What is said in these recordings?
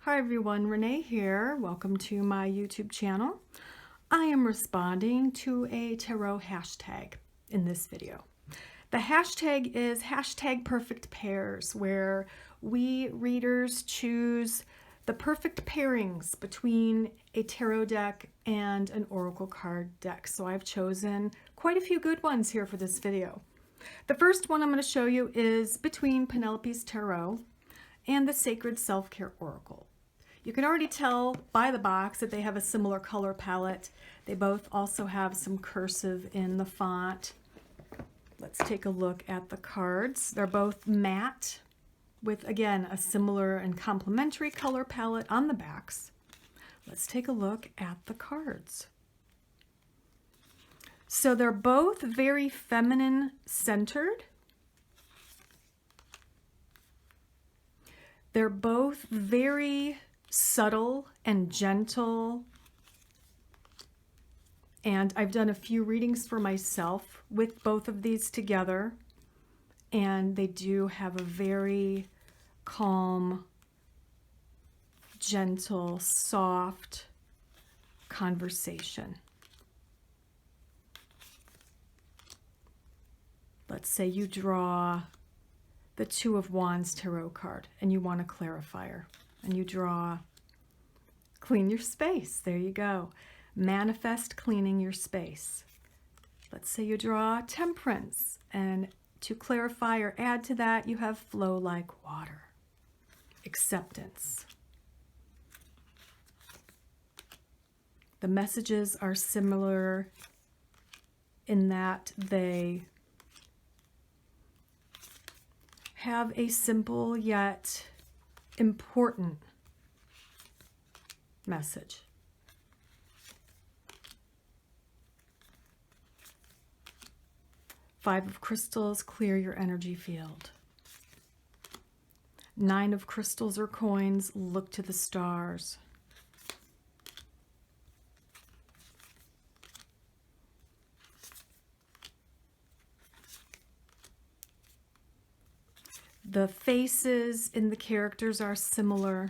Hi everyone, Renee here. Welcome to my YouTube channel. I am responding to a tarot hashtag in this video. The hashtag is #PerfectPairs, where we readers choose the perfect pairings between a tarot deck and an oracle card deck. So I've chosen quite a few good ones here for this video. The first one I'm going to show you is between Penelope's Tarot and the Sacred Self-Care Oracle. You can already tell by the box that they have a similar color palette. They both also have some cursive in the font. Let's take a look at the cards. They're both matte with, again, a similar and complementary color palette on the backs. Let's take a look at the cards. So they're both very feminine centered. They're both very subtle and gentle. And I've done a few readings for myself with both of these together. And they do have a very calm, gentle, soft conversation. Let's say you draw the Two of Wands tarot card and you want a clarifier, and you draw clean your space. There you go. Manifest cleaning your space. Let's say you draw Temperance, and to clarify or add to that, you have flow like water. Acceptance. The messages are similar in that they have a simple yet important message. Five of Crystals, clear your energy field. Nine of Crystals or coins, look to the stars. The faces in the characters are similar.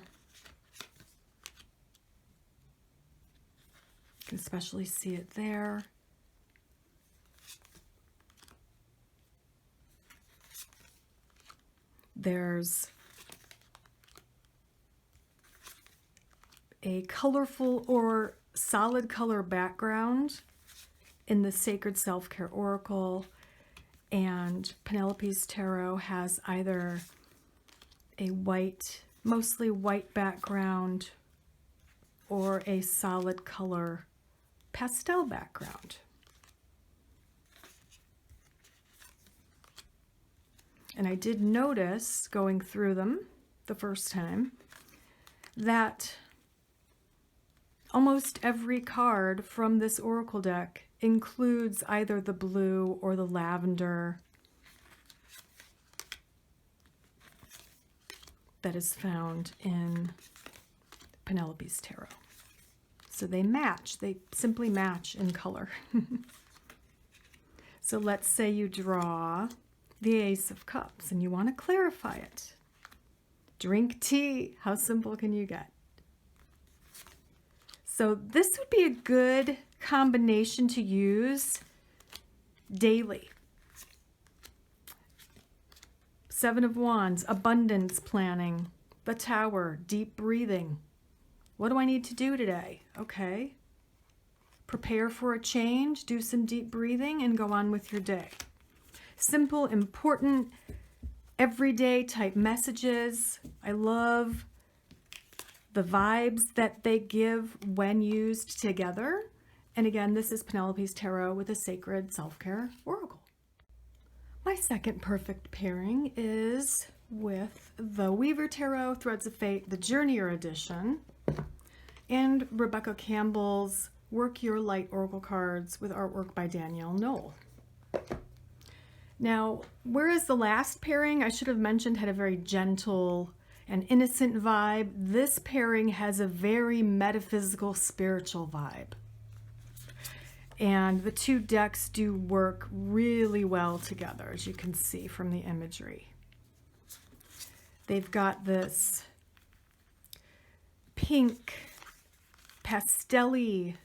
You can especially see it there. There's a colorful or solid color background in the Sacred Self-Care Oracle, and Penelope's Tarot has either a white, mostly white background or a solid color pastel background. And I did notice, going through them the first time, that almost every card from this oracle deck includes either the blue or the lavender that is found in Penelope's Tarot. So they match, they simply match in color. So let's say you draw the Ace of Cups and you want to clarify it. Drink tea. How simple can you get? So this would be a good combination to use daily. Seven of Wands, abundance planning. The Tower, deep breathing. What do I need to do today? Okay. Prepare for a change, do some deep breathing, and go on with your day. Simple, important, everyday type messages. I love the vibes that they give when used together. And again, this is Penelope's Tarot with a Sacred Self-Care Oracle. My second perfect pairing is with the Weaver Tarot, Threads of Fate, the Journeyer Edition, and Rebecca Campbell's Work Your Light Oracle cards with artwork by Danielle Knoll. Now, whereas the last pairing I should have mentioned had a very gentle and innocent vibe, this pairing has a very metaphysical, spiritual vibe. And the two decks do work really well together, as you can see from the imagery. They've got this pink, pastel-y,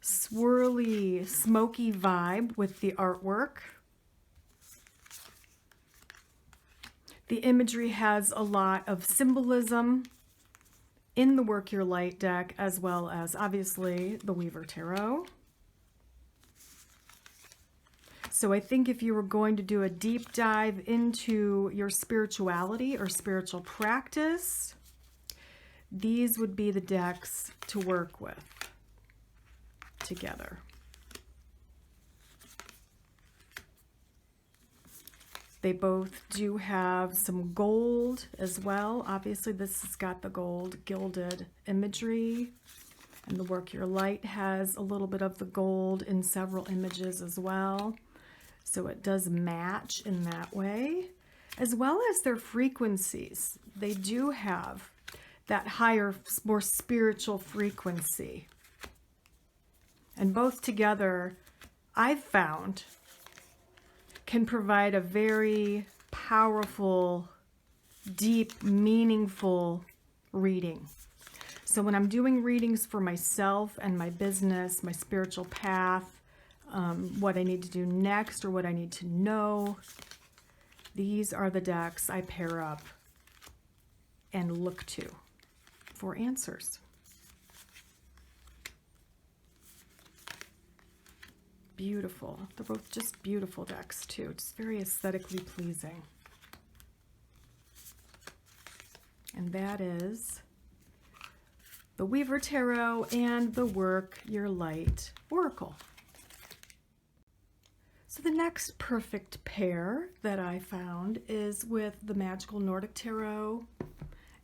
swirly, smoky vibe with the artwork. The imagery has a lot of symbolism in the Work Your Light deck, as well as obviously the Weaver Tarot. So I think if you were going to do a deep dive into your spirituality or spiritual practice, these would be the decks to work with together. They both do have some gold as well. Obviously, this has got the gold gilded imagery, and the Work Your Light has a little bit of the gold in several images as well. So it does match in that way, as well as their frequencies. They do have that higher, more spiritual frequency. And both together, I've found, can provide a very powerful, deep, meaningful reading. So when I'm doing readings for myself and my business, my spiritual path, what I need to do next or what I need to know, these are the decks I pair up and look to for answers. Beautiful. They're both just beautiful decks too. Just very aesthetically pleasing. And that is the Weaver Tarot and the Work Your Light Oracle. So the next perfect pair that I found is with the Magical Nordic Tarot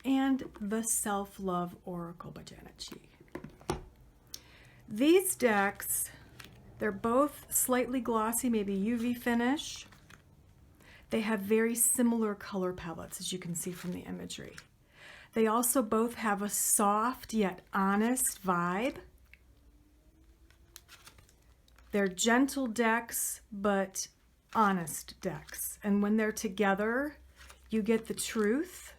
and the Self-Love Oracle by Janet Chi. These decks, they're both slightly glossy, maybe UV finish. They have very similar color palettes, as you can see from the imagery. They also both have a soft yet honest vibe. They're gentle decks, but honest decks. And when they're together, you get the truth,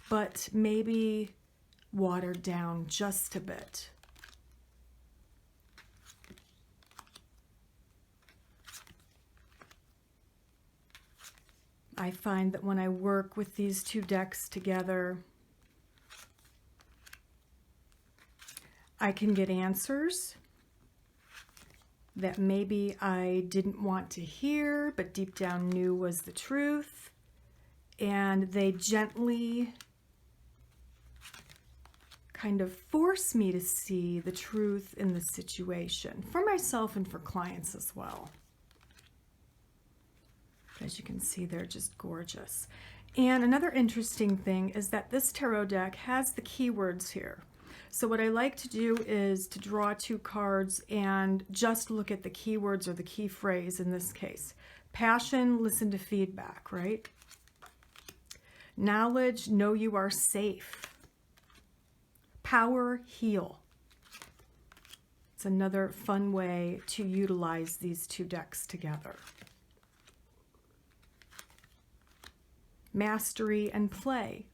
but maybe watered down just a bit. I find that when I work with these two decks together, I can get answers that maybe I didn't want to hear, but deep down knew was the truth. And they gently kind of force me to see the truth in the situation, for myself and for clients as well. As you can see, they're just gorgeous. And another interesting thing is that this tarot deck has the keywords here. So what I like to do is to draw two cards and just look at the keywords or the key phrase in this case. Passion, listen to feedback, right? Knowledge, know you are safe. Power, heal. It's another fun way to utilize these two decks together. Mastery and play.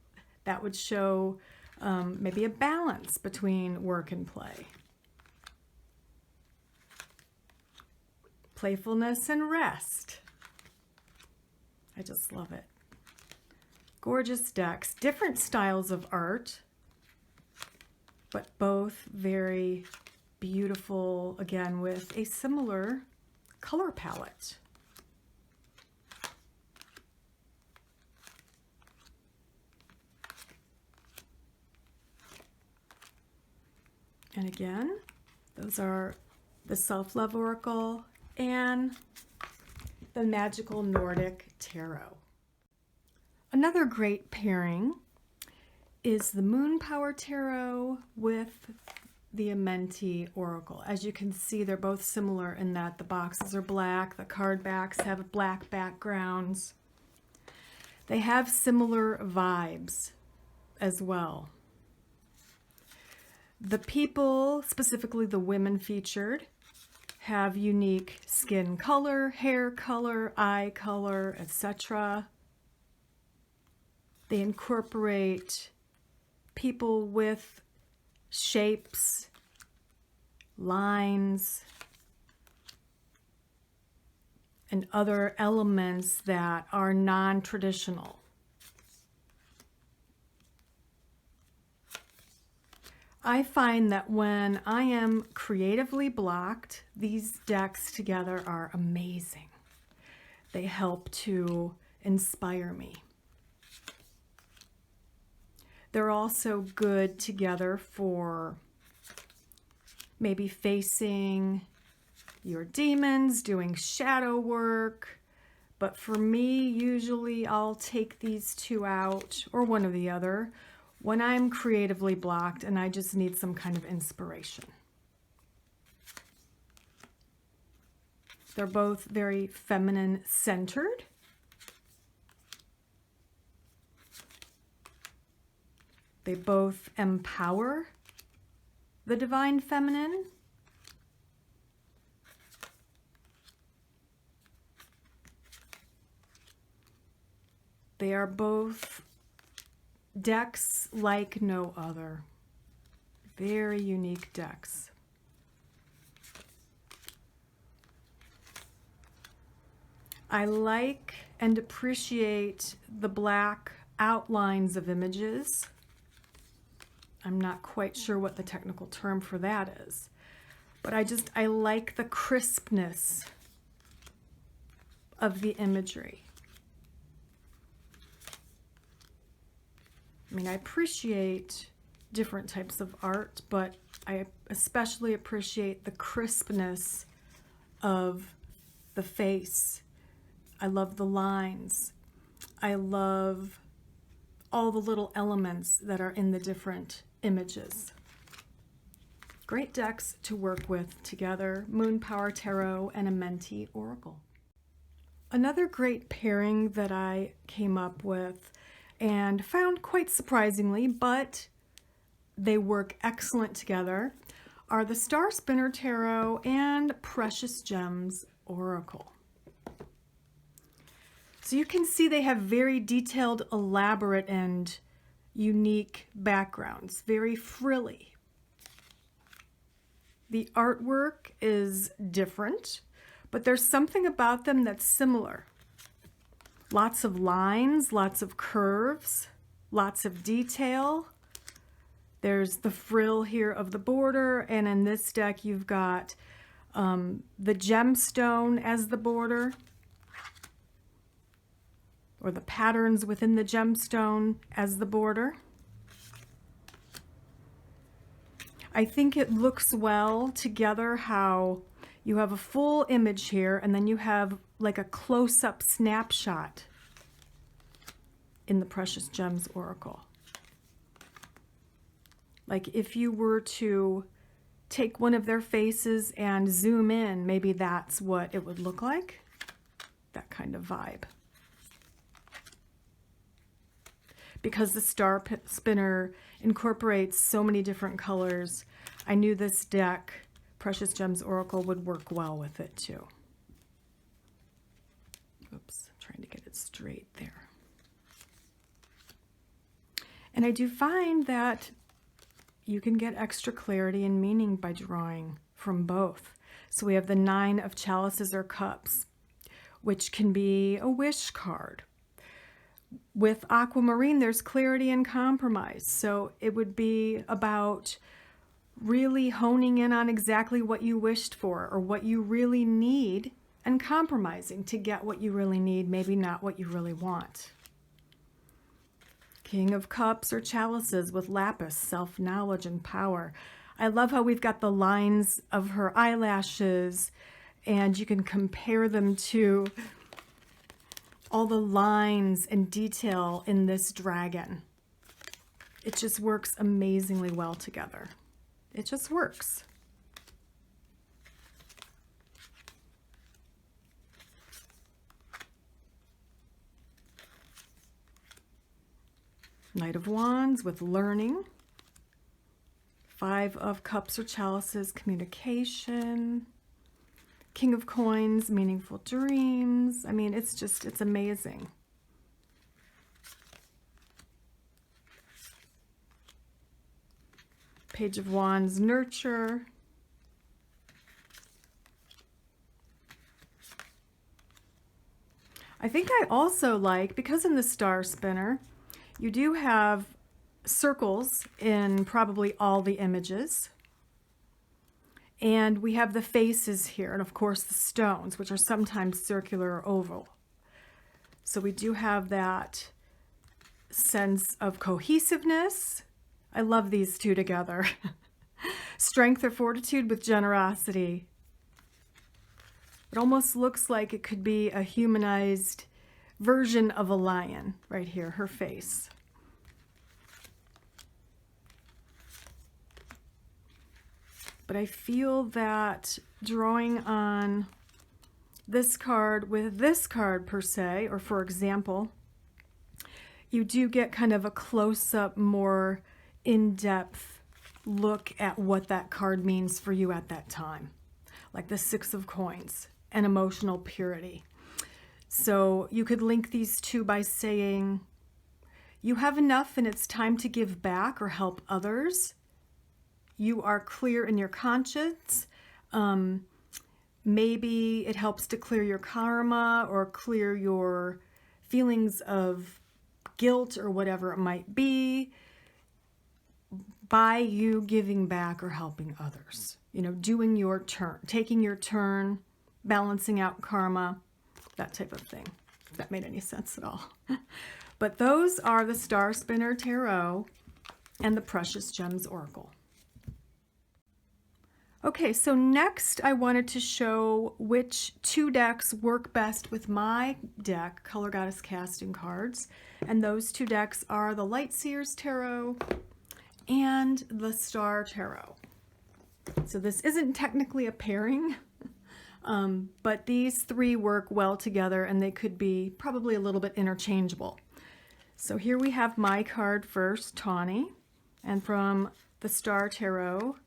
That would show maybe a balance between work and play. Playfulness and rest. I just love it. Gorgeous decks, different styles of art, but both very beautiful, again, with a similar color palette. And again, those are the Self-Love Oracle and the Magical Nordic Tarot. Another great pairing is the Moon Power Tarot with the Amenti Oracle. As you can see, they're both similar in that the boxes are black, the card backs have black backgrounds. They have similar vibes as well. The people, specifically the women featured, have unique skin color, hair color, eye color, etc. They incorporate people with shapes, lines, and other elements that are non-traditional. I find that when I am creatively blocked, these decks together are amazing. They help to inspire me. They're also good together for maybe facing your demons, doing shadow work. But for me, usually I'll take these two out, or one or the other, when I'm creatively blocked and I just need some kind of inspiration. They're both very feminine centered. They both empower the divine feminine. They are both decks like no other. Very unique decks. I like and appreciate the black outlines of images. I'm not quite sure what the technical term for that is, but I like the crispness of the imagery. I mean, I appreciate different types of art, but I especially appreciate the crispness of the face. I love the lines. I love all the little elements that are in the different images. Great decks to work with together, Moon Power Tarot and Amenti Oracle. Another great pairing that I came up with and found quite surprisingly, but they work excellent together, are the Star Spinner Tarot and Precious Gems Oracle. So you can see they have very detailed, elaborate, and unique backgrounds, very frilly. The artwork is different, but there's something about them that's similar. Lots of lines, lots of curves, lots of detail. There's the frill here of the border, and in this deck you've got the gemstone as the border, or the patterns within the gemstone as the border. I think it looks well together how you have a full image here and then you have like a close-up snapshot in the Precious Gems Oracle. Like if you were to take one of their faces and zoom in, maybe that's what it would look like. That kind of vibe. Because the Star Spinner incorporates so many different colors, I knew this deck, Precious Gems Oracle, would work well with it too. Oops, I'm trying to get it straight there. And I do find that you can get extra clarity and meaning by drawing from both. So we have the 9 of Chalices or Cups, which can be a wish card. With Aquamarine, there's clarity and compromise. So it would be about really honing in on exactly what you wished for or what you really need and compromising to get what you really need, maybe not what you really want. King of Cups or Chalices with Lapis, self-knowledge and power. I love how we've got the lines of her eyelashes and you can compare them to all the lines and detail in this dragon. It just works amazingly well together. It just works. Knight of Wands with learning. 5 of Cups or Chalices, communication. King of Coins, meaningful dreams. I mean, it's amazing. Page of Wands, nurture. I think I also like, because in the star spinner, you do have circles in probably all the images. And we have the faces here, and of course the stones, which are sometimes circular or oval. So we do have that sense of cohesiveness. I love these two together. Strength or fortitude with generosity. It almost looks like it could be a humanized version of a lion right here, her face. But I feel that drawing on this card with this card per se, or for example, you do get kind of a close-up, more in-depth look at what that card means for you at that time. Like the Six of Coins and emotional purity. So you could link these two by saying, you have enough and it's time to give back or help others. You are clear in your conscience. Maybe it helps to clear your karma or clear your feelings of guilt or whatever it might be by you giving back or helping others. You know, doing your turn, taking your turn, balancing out karma, that type of thing, if that made any sense at all. But those are the Star Spinner Tarot and the Precious Gems Oracle. Okay, so next I wanted to show which two decks work best with my deck, Color Goddess Casting Cards. And those two decks are the Light Sears Tarot and the Star Tarot. So this isn't technically a pairing, but these three work well together and they could be probably a little bit interchangeable. So here we have my card first, Tawny, and from the Star Tarot,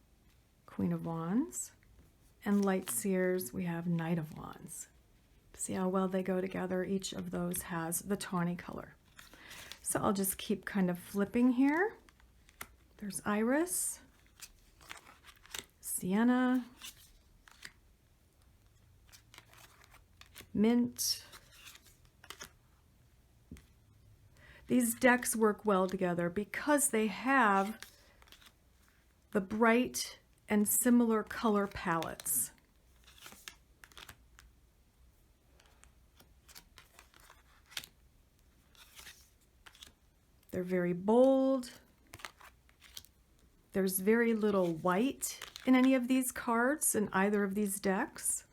Queen of Wands, and Light Sears, we have Knight of Wands. See how well they go together? Each of those has the tawny color. So I'll just keep kind of flipping here. There's Iris, Sienna, Mint. These decks work well together because they have the bright and similar color palettes. They're very bold. There's very little white in any of these cards in either of these decks.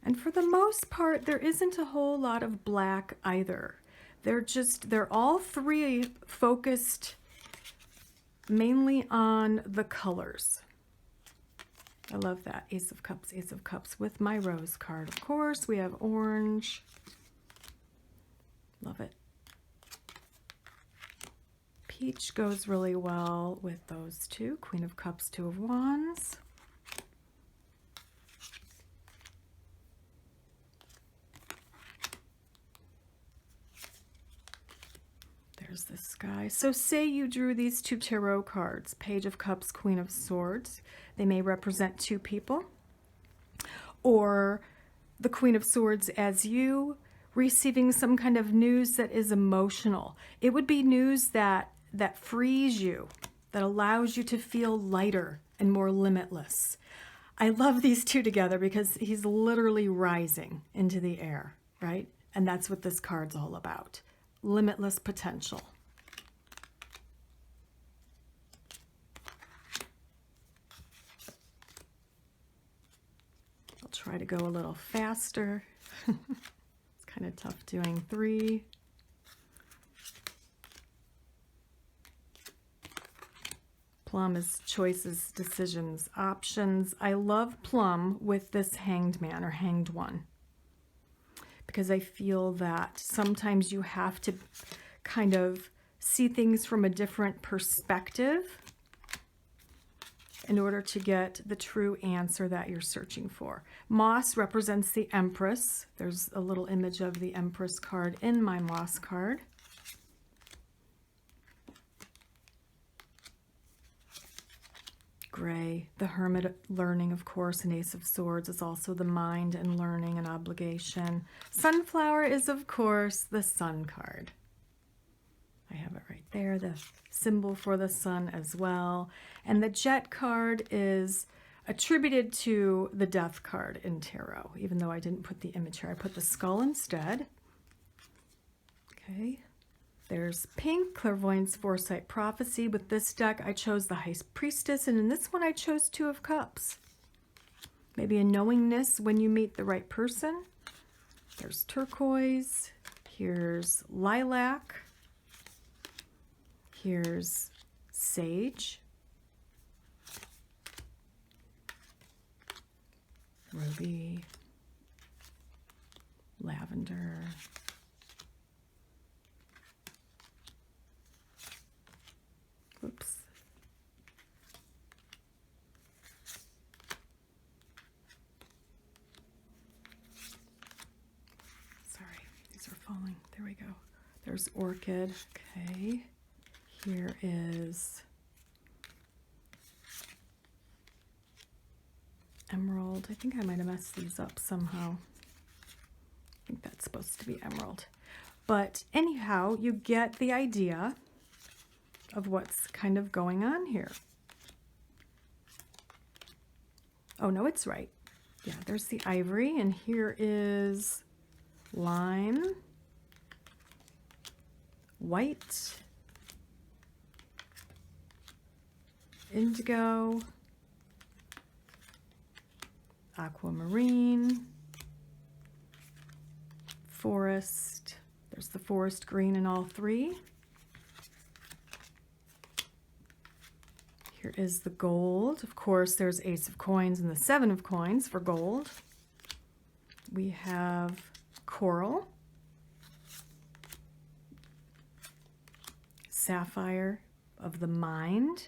And for the most part, there isn't a whole lot of black either. They're all three focused mainly on the colors. I love that. Ace of Cups with my rose card. Of course, we have orange. Love it. Peach goes really well with those two. Queen of Cups, Two of Wands. There's the sky. So say you drew these two tarot cards, Page of Cups, Queen of Swords. They may represent two people. Or the Queen of Swords as you receiving some kind of news that is emotional. It would be news that frees you, that allows you to feel lighter and more limitless. I love these two together because he's literally rising into the air, right? And that's what this card's all about. Limitless potential. I'll try to go a little faster. It's kind of tough doing three. Plum is choices, decisions, options. I love Plum with this Hanged Man or Hanged One, because I feel that sometimes you have to kind of see things from a different perspective in order to get the true answer that you're searching for. Moss represents the Empress. There's a little image of the Empress card in my Moss card. gray. The Hermit, learning, of course, and Ace of Swords is also the mind and learning and obligation. Sunflower is, of course, the Sun card. I have it right there, the symbol for the sun as well. And the Jet card is attributed to the Death card in tarot, even though I didn't put the image here. I put the skull instead. Okay. There's pink, clairvoyance, foresight, prophecy. With this deck, I chose the High Priestess, and in this one, I chose Two of Cups. Maybe a knowingness when you meet the right person. There's turquoise. Here's lilac. Here's sage. Ruby. Lavender. Oops. Sorry, these are falling. There we go. There's orchid. Okay. Here is emerald. I think I might have messed these up somehow. I think that's supposed to be emerald. But anyhow, you get the idea of what's kind of going on here. Oh, no, it's right. Yeah, there's the ivory, and here is lime, white, indigo, aquamarine, forest. There's the forest green in all three. Here is the gold. Of course, there's Ace of Coins and the Seven of Coins for gold. We have coral, sapphire of the mind,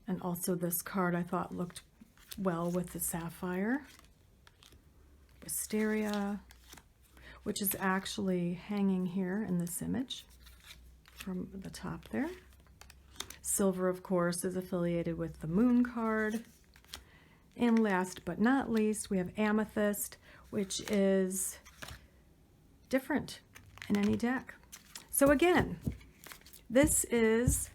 and also this card I thought looked well with the sapphire. Wisteria, which is actually hanging here in this image from the top there. Silver, of course, is affiliated with the moon card. And last but not least, we have amethyst, which is different in any deck. So again, this is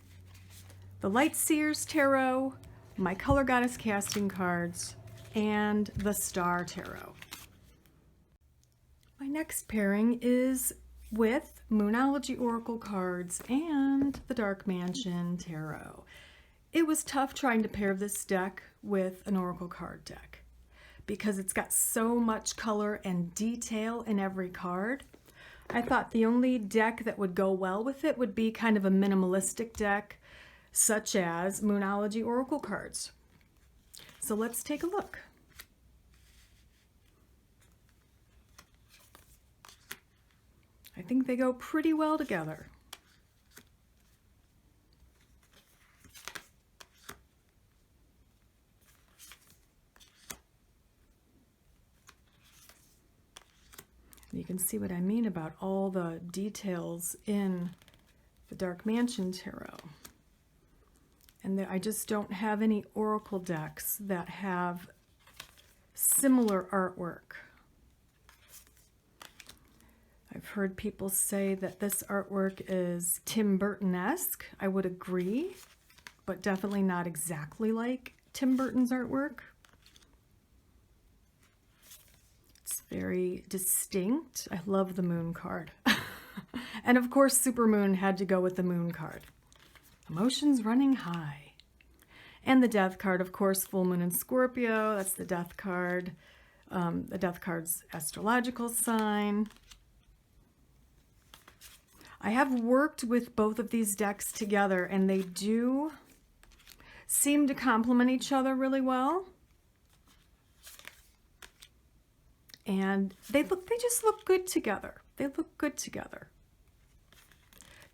the Light Sears Tarot, my Color Goddess casting cards, and the Star Tarot. My next pairing is with Moonology Oracle cards and the Dark Mansion Tarot. It was tough trying to pair this deck with an Oracle card deck because it's got so much color and detail in every card. I thought the only deck that would go well with it would be kind of a minimalistic deck, such as Moonology Oracle cards. So let's take a look. I think they go pretty well together. You can see what I mean about all the details in the Dark Mansion Tarot. And I just don't have any Oracle decks that have similar artwork. I've heard people say that this artwork is Tim Burton-esque. I would agree, but definitely not exactly like Tim Burton's artwork. It's very distinct. I love the moon card. And of course, Supermoon had to go with the moon card. Emotions running high. And the Death card, of course, full moon in Scorpio. That's the Death card. The Death card's astrological sign. I have worked with both of these decks together, and they do seem to complement each other really well. And they just look good together. They look good together.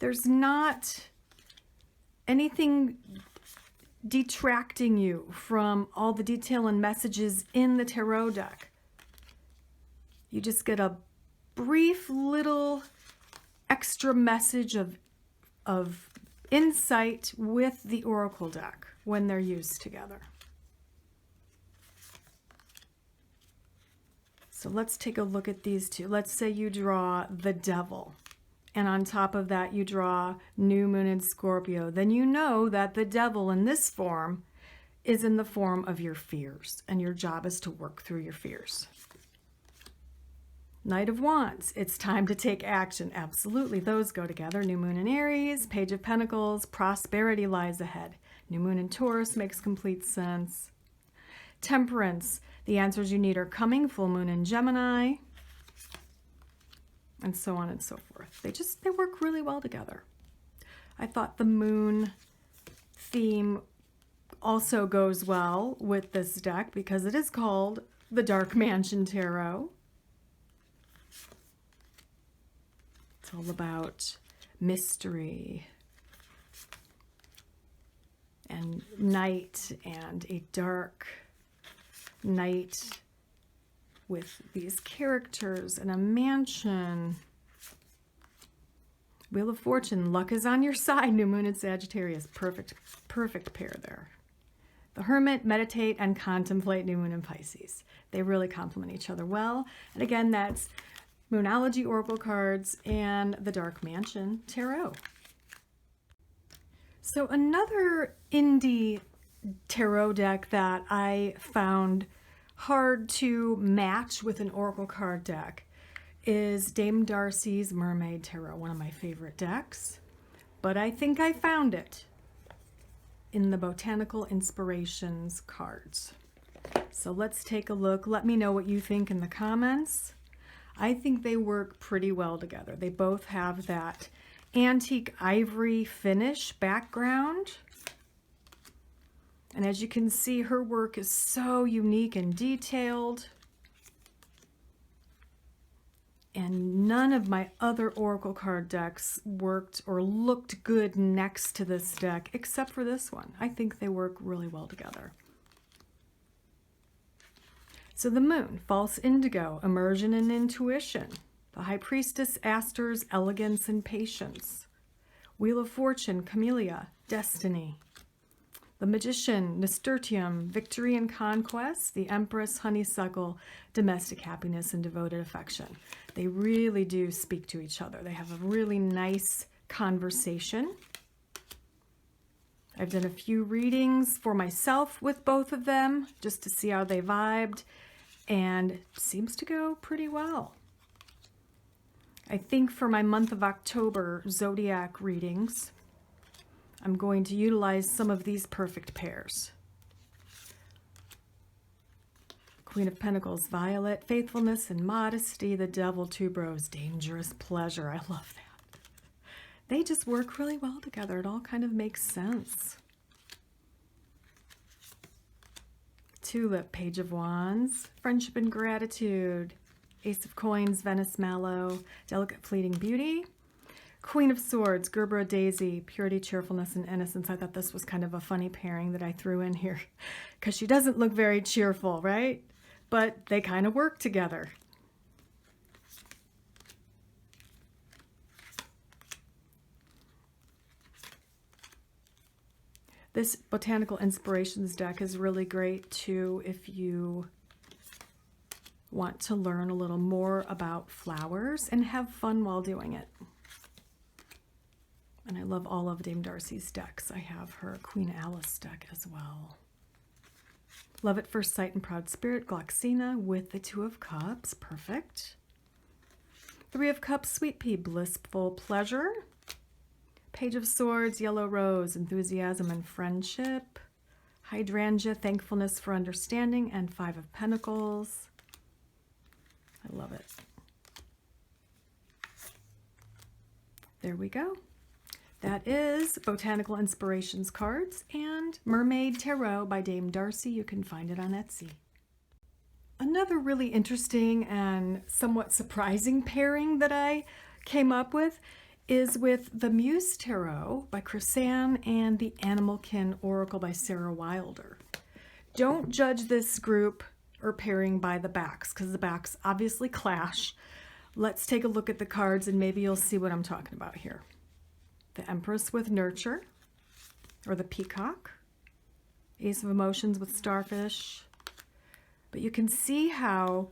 There's not anything detracting you from all the detail and messages in the tarot deck. You just get a brief little extra message of insight with the oracle deck when they're used together. So let's take a look at these two. Let's say you draw the Devil, and on top of that you draw New Moon in Scorpio. Then you know that the Devil in this form is in the form of your fears, and your job is to work through your fears. Knight of Wands, it's time to take action. Absolutely, those go together. New Moon in Aries, Page of Pentacles, prosperity lies ahead. New Moon in Taurus makes complete sense. Temperance, the answers you need are coming. Full Moon in Gemini, and so on and so forth. They work really well together. I thought the Moon theme also goes well with this deck because it is called the Dark Mansion Tarot. It's all about mystery and night, and a dark night with these characters and a mansion. Wheel of Fortune, luck is on your side. New Moon in Sagittarius, perfect pair there. The Hermit, meditate and contemplate. New Moon in Pisces. They really complement each other well. And again, that's Moonology Oracle cards and the Dark Mansion Tarot. So another indie tarot deck that I found hard to match with an Oracle card deck is Dame Darcy's Mermaid Tarot, one of my favorite decks. But I think I found it in the Botanical Inspirations cards. So let's take a look. Let me know what you think in the comments. I think they work pretty well together. They both have that antique ivory finish background. And as you can see, her work is so unique and detailed. And none of my other Oracle card decks worked or looked good next to this deck, except for this one. I think they work really well together. So the Moon, False Indigo, Immersion and Intuition. The High Priestess, Asters, Elegance and Patience. Wheel of Fortune, Camellia, Destiny. The Magician, Nasturtium, Victory and Conquest. The Empress, Honeysuckle, Domestic Happiness and Devoted Affection. They really do speak to each other. They have a really nice conversation. I've done a few readings for myself with both of them just to see how they vibed, and it seems to go pretty well. I think for my month of October zodiac readings, I'm going to utilize some of these perfect pairs. Queen of Pentacles, Violet, Faithfulness and Modesty. The Devil, Two Bros, Dangerous Pleasure. I love that. They just work really well together. It all kind of makes sense. Tulip, Page of Wands, Friendship and Gratitude. Ace of Coins, Venice Mallow, Delicate Fleeting Beauty. Queen of Swords, Gerbera Daisy, Purity, Cheerfulness, and Innocence. I thought this was kind of a funny pairing that I threw in here because she doesn't look very cheerful, right? But they kind of work together. This Botanical Inspirations deck is really great too if you want to learn a little more about flowers and have fun while doing it. And I love all of Dame Darcy's decks. I have her Queen Alice deck as well. Love at First Sight and Proud Spirit, Gloxina with the Two of Cups. Perfect. Three of Cups, Sweet Pea, Blissful Pleasure. Page of Swords, Yellow Rose, Enthusiasm and Friendship. Hydrangea, Thankfulness for Understanding, and Five of Pentacles. I love it. There we go. That is Botanical Inspirations cards and Mermaid Tarot by Dame Darcy. You can find it on Etsy. Another really interesting and somewhat surprising pairing that I came up with is with the Muse Tarot by Chrisanne and the Animalkin Oracle by Sarah Wilder. Don't judge this group or pairing by the backs because the backs obviously clash. Let's take a look at the cards and maybe you'll see what I'm talking about here. the Empress with nurture, or the peacock, Ace of Emotions with starfish. But you can see how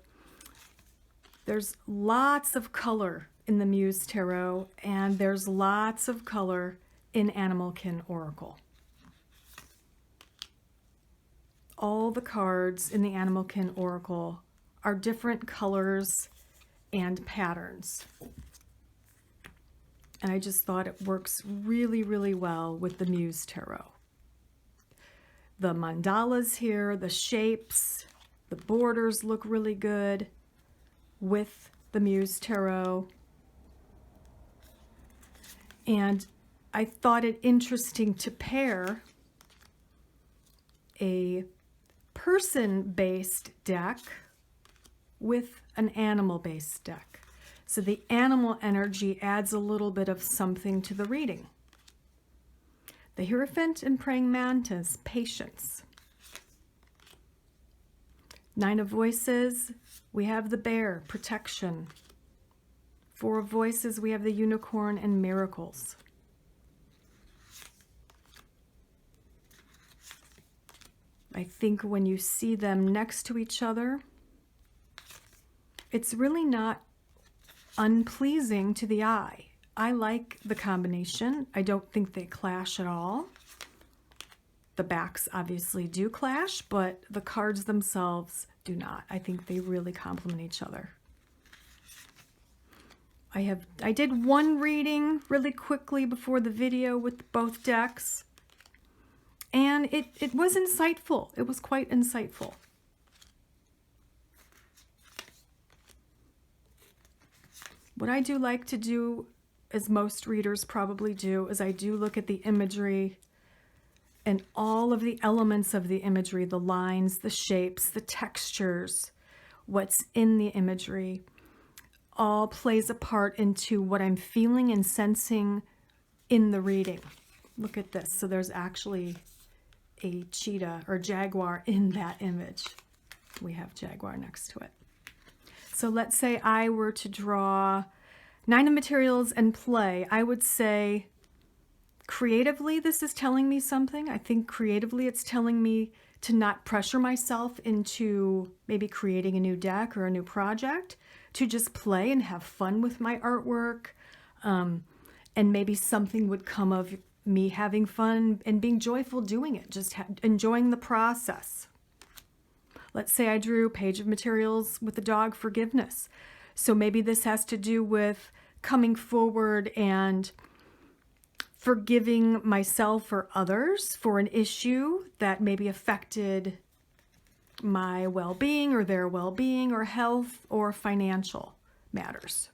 there's lots of color in the Muse Tarot, and there's lots of color in Animalkin Oracle. All the cards in the Animalkin Oracle are different colors and patterns. And I just thought it works really, really well with the Muse Tarot. The mandalas here, the shapes, the borders look really good with the Muse Tarot. And I thought it interesting to pair a person-based deck with an animal-based deck. So the animal energy adds a little bit of something to the reading. The Hierophant and Praying Mantis, patience. Nine of Voices, we have the bear, protection. Four of Voices, we have the unicorn and miracles. I think when you see them next to each other, it's really not unpleasing to the eye. I like the combination. I don't think they clash at all. The backs obviously do clash, but the cards themselves do not. I think they really complement each other. I did one reading really quickly before the video with both decks, and it was insightful. It was quite insightful. What I do like to do, as most readers probably do, is I do look at the imagery and all of the elements of the imagery, the lines, the shapes, the textures, what's in the imagery, all plays a part into what I'm feeling and sensing in the reading. Look at this. So there's actually a cheetah or jaguar in that image. We have jaguar next to it. So let's say I were to draw 9 of materials and play. I would say creatively this is telling me something. I think creatively it's telling me to not pressure myself into maybe creating a new deck or a new project, to just play and have fun with my artwork. And maybe something would come of me having fun and being joyful doing it, just enjoying the process. Let's say I drew Page of Materials with the dog, forgiveness. So maybe this has to do with coming forward and forgiving myself or others for an issue that maybe affected my well-being or their well-being or health or financial matters.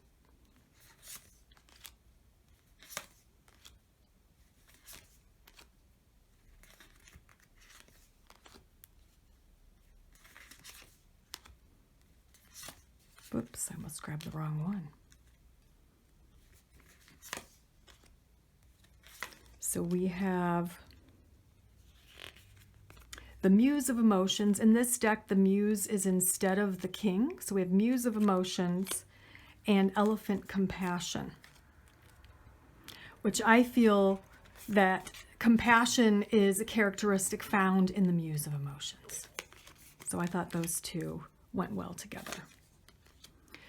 Whoops, I almost grabbed the wrong one. So we have the Muse of Emotions. In this deck, the Muse is instead of the King. So we have Muse of Emotions and Elephant Compassion, which I feel that compassion is a characteristic found in the Muse of Emotions. So I thought those two went well together.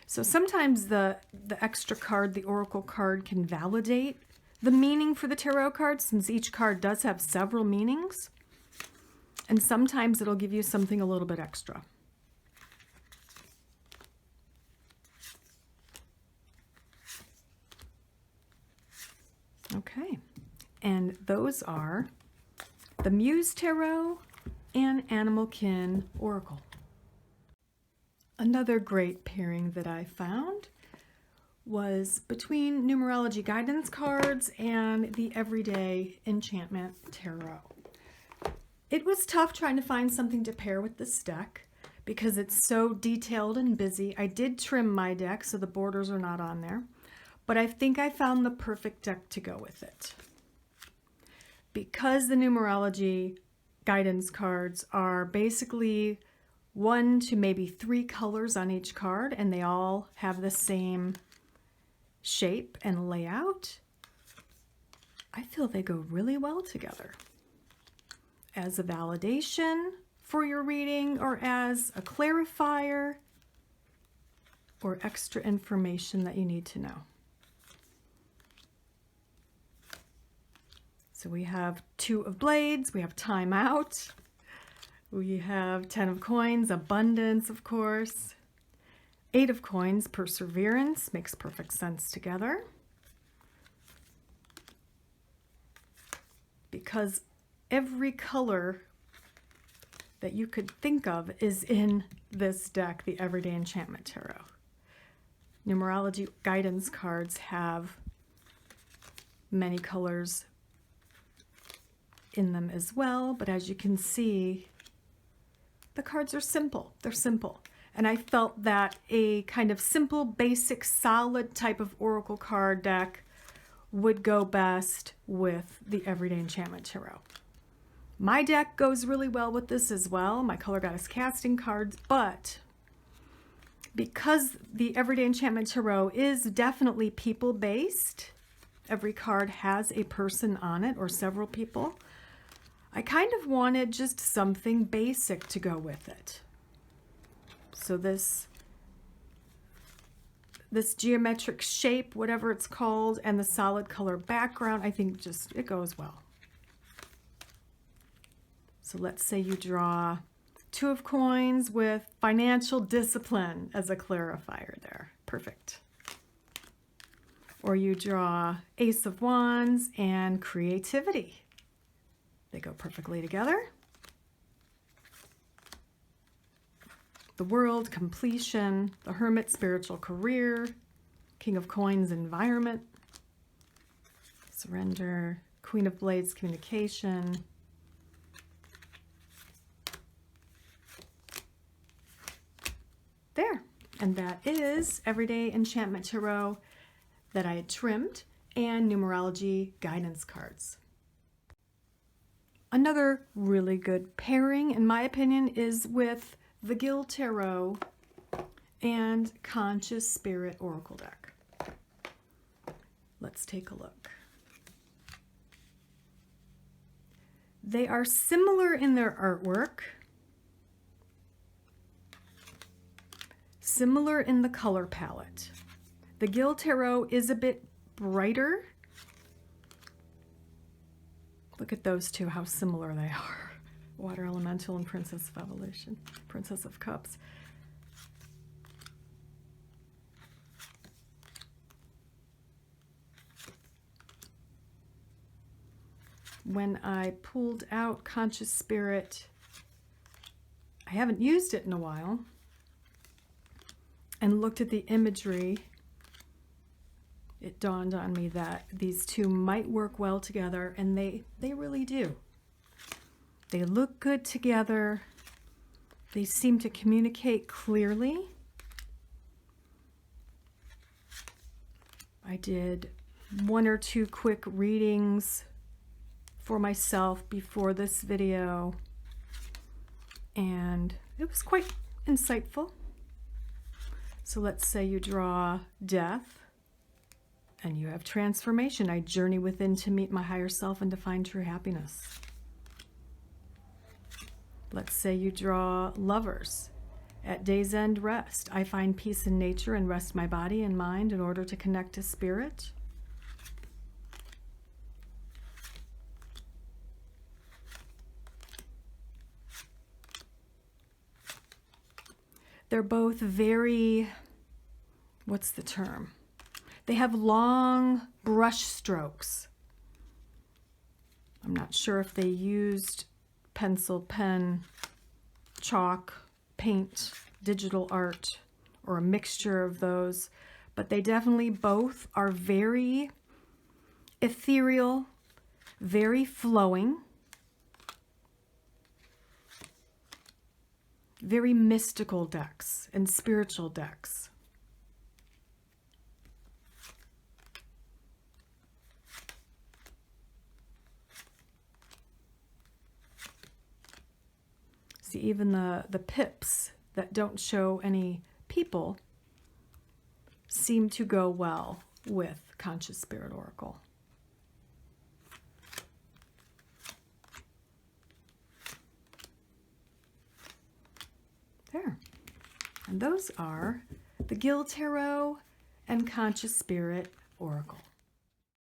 So sometimes the extra card, the Oracle card, can validate the meaning for the tarot card, since each card does have several meanings. And sometimes it'll give you something a little bit extra. Okay, and those are the Muse Tarot and Animalkin Oracle. Another great pairing that I found was between numerology guidance cards and the Everyday Enchantment Tarot. It was tough trying to find something to pair with this deck because it's so detailed and busy. I did trim my deck so the borders are not on there, but I think I found the perfect deck to go with it. Because the numerology guidance cards are basically 1 to maybe 3 colors on each card, and they all have the same shape and layout, I feel they go really well together as a validation for your reading or as a clarifier or extra information that you need to know. So we have 2 of blades, we have time out, we have 10 of coins, abundance, of course. 8 of coins, perseverance, makes perfect sense together. Because every color that you could think of is in this deck, the Everyday Enchantment Tarot. Numerology guidance cards have many colors in them as well, but as you can see, the cards are simple. They're simple. And I felt that a kind of simple, basic, solid type of oracle card deck would go best with the Everyday Enchantment Tarot. My deck goes really well with this as well, my Color Goddess casting cards, but because the Everyday Enchantment Tarot is definitely people-based, every card has a person on it or several people, I kind of wanted just something basic to go with it. So this geometric shape, whatever it's called, and the solid color background, I think just, it goes well. So let's say you draw 2 of coins with financial discipline as a clarifier there. Perfect. Or you draw Ace of Wands and creativity. They go perfectly together. The World, completion. The Hermit, spiritual career. King of Coins, environment. Surrender. Queen of Blades, communication. There. And that is Everyday Enchantment Tarot that I had trimmed and numerology guidance cards. Another really good pairing, in my opinion, is with the Gilt Tarot and Conscious Spirit Oracle deck. Let's take a look. They are similar in their artwork, similar in the color palette. The Gilt Tarot is a bit brighter. Look at those two, how similar they are. Water Elemental and Princess of Evolution, Princess of Cups. When I pulled out Conscious Spirit, I haven't used it in a while, and looked at the imagery, it dawned on me that these two might work well together, and they really do. They look good together. They seem to communicate clearly. I did 1 or 2 quick readings for myself before this video, and it was quite insightful. So let's say you draw death and you have transformation. I journey within to meet my higher self and to find true happiness. Let's say you draw lovers. At day's end, rest. I find peace in nature and rest my body and mind in order to connect to spirit. They're both very, what's the term? They have long brush strokes. I'm not sure if they used pencil, pen, chalk, paint, digital art, or a mixture of those, but they definitely both are very ethereal, very flowing, very mystical decks and spiritual decks. See, even the pips that don't show any people seem to go well with Conscious Spirit Oracle. There. And those are the Gilt Tarot and Conscious Spirit Oracle.